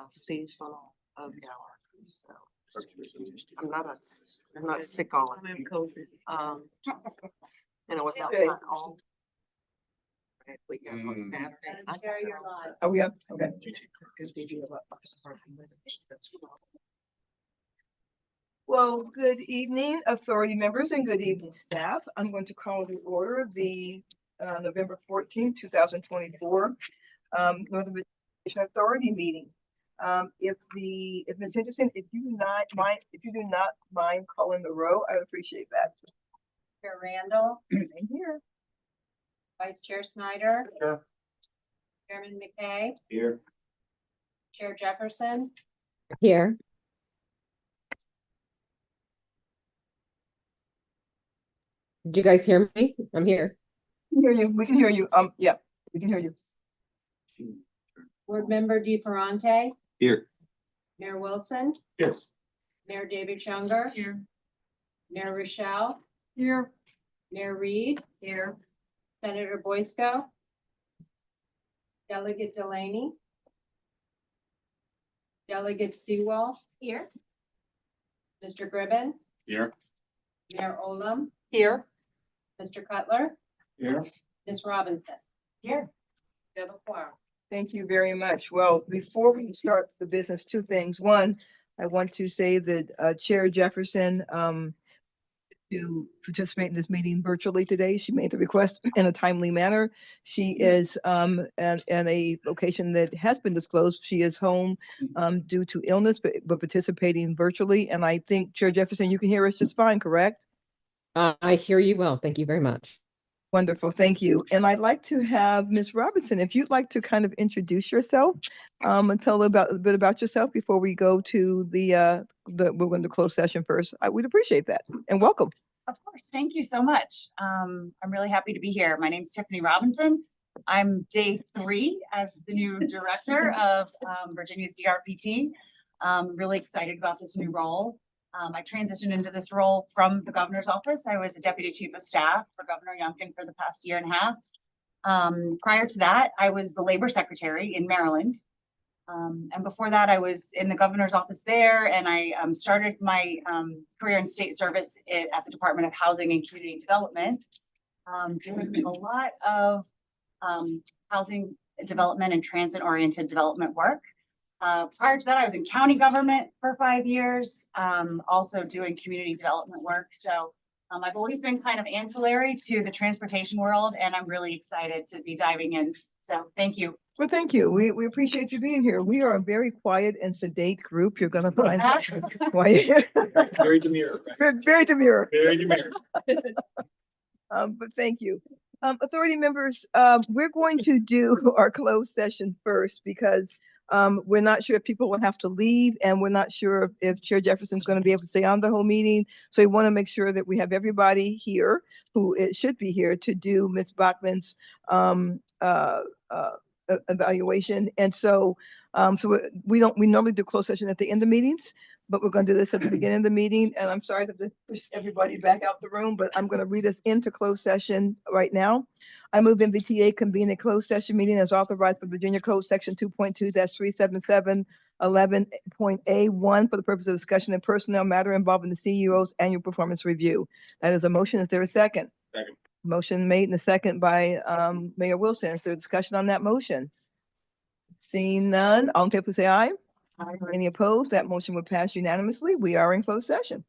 seasonal allergies. So I'm not sick all of it. COVID. And it was not fun all. We got on Saturday. Share your live. Oh, yeah, okay. Well, good evening, authority members, and good evening, staff. I'm going to call to order the November 14th, 2024 Northern Virginia Authority meeting. If Ms. Henderson, if you do not mind calling the row, I would appreciate that. Chair Randall, I'm here. Vice Chair Snyder, Here. Chairman McKay, Here. Chair Jefferson, Here. Did you guys hear me? I'm here. We can hear you. We can hear you. Yeah, we can hear you. Board Member DeFerrante, Here. Mayor Wilson, Yes. Mayor David Younger, Here. Mayor Rochelle, Here. Mayor Reed, Here. Senator Boysko, Delegate Delaney, Delegate Sewell, here, Mr. Gribben, Here. Mayor Olam, Here. Mr. Cutler, Here. Ms. Robinson. Here. You have a quorum. Thank you very much. Well, before we start the business, two things. One, I want to say that Chair Jefferson to participate in this meeting virtually today. She made the request in a timely manner. She is in a location that has been disclosed. She is home due to illness, but participating virtually. And I think, Chair Jefferson, you can hear us just fine, correct? I hear you well. Thank you very much. Wonderful, thank you. And I'd like to have Ms. Robinson, if you'd like to kind of introduce yourself and tell a bit about yourself before we go to we're going to close session first. I would appreciate that, and welcome. Of course, thank you so much. I'm really happy to be here. My name is Tiffany Robinson. I'm day 3 as the new director of Virginia's DRPT. Really excited about this new role. I transitioned into this role from the governor's office. I was a deputy chief of staff for Governor Youngkin for the past year and a half. Prior to that, I was the labor secretary in Maryland. And before that, I was in the governor's office there, and I started my career in state service at the Department of Housing and Community Development, doing a lot of housing development and transit-oriented development work. Prior to that, I was in county government for 5 years, also doing community development work. So I've always been kind of ancillary to the transportation world, and I'm really excited to be diving in. So thank you. Well, thank you. We appreciate you being here. We are a very quiet and sedate group. You're going to find quiet. Very demure. Very demure. Very demure. But thank you. Authority members, we're going to do our closed session first because we're not sure if people will have to leave, and we're not sure if Chair Jefferson's going to be able to stay on the whole meeting. So we want to make sure that we have everybody here who it should be here to do Ms. Bachman's evaluation. And so we normally do closed session at the end of meetings, but we're going to do this at the beginning of the meeting. And I'm sorry to push everybody back out the room, but I'm going to read us into closed session right now. I move MVTA convene a closed session meeting as authorized by Virginia Code Section 2.2-377 11.A1 for the purpose of discussion and personnel matter involving the CEO's annual performance review. That is a motion. Is there a second? Second. Motion made and a second by Mayor Wilson. Is there discussion on that motion? Seeing none, all in favor, please say aye. Aye. Any opposed? That motion would pass unanimously. We are in closed session.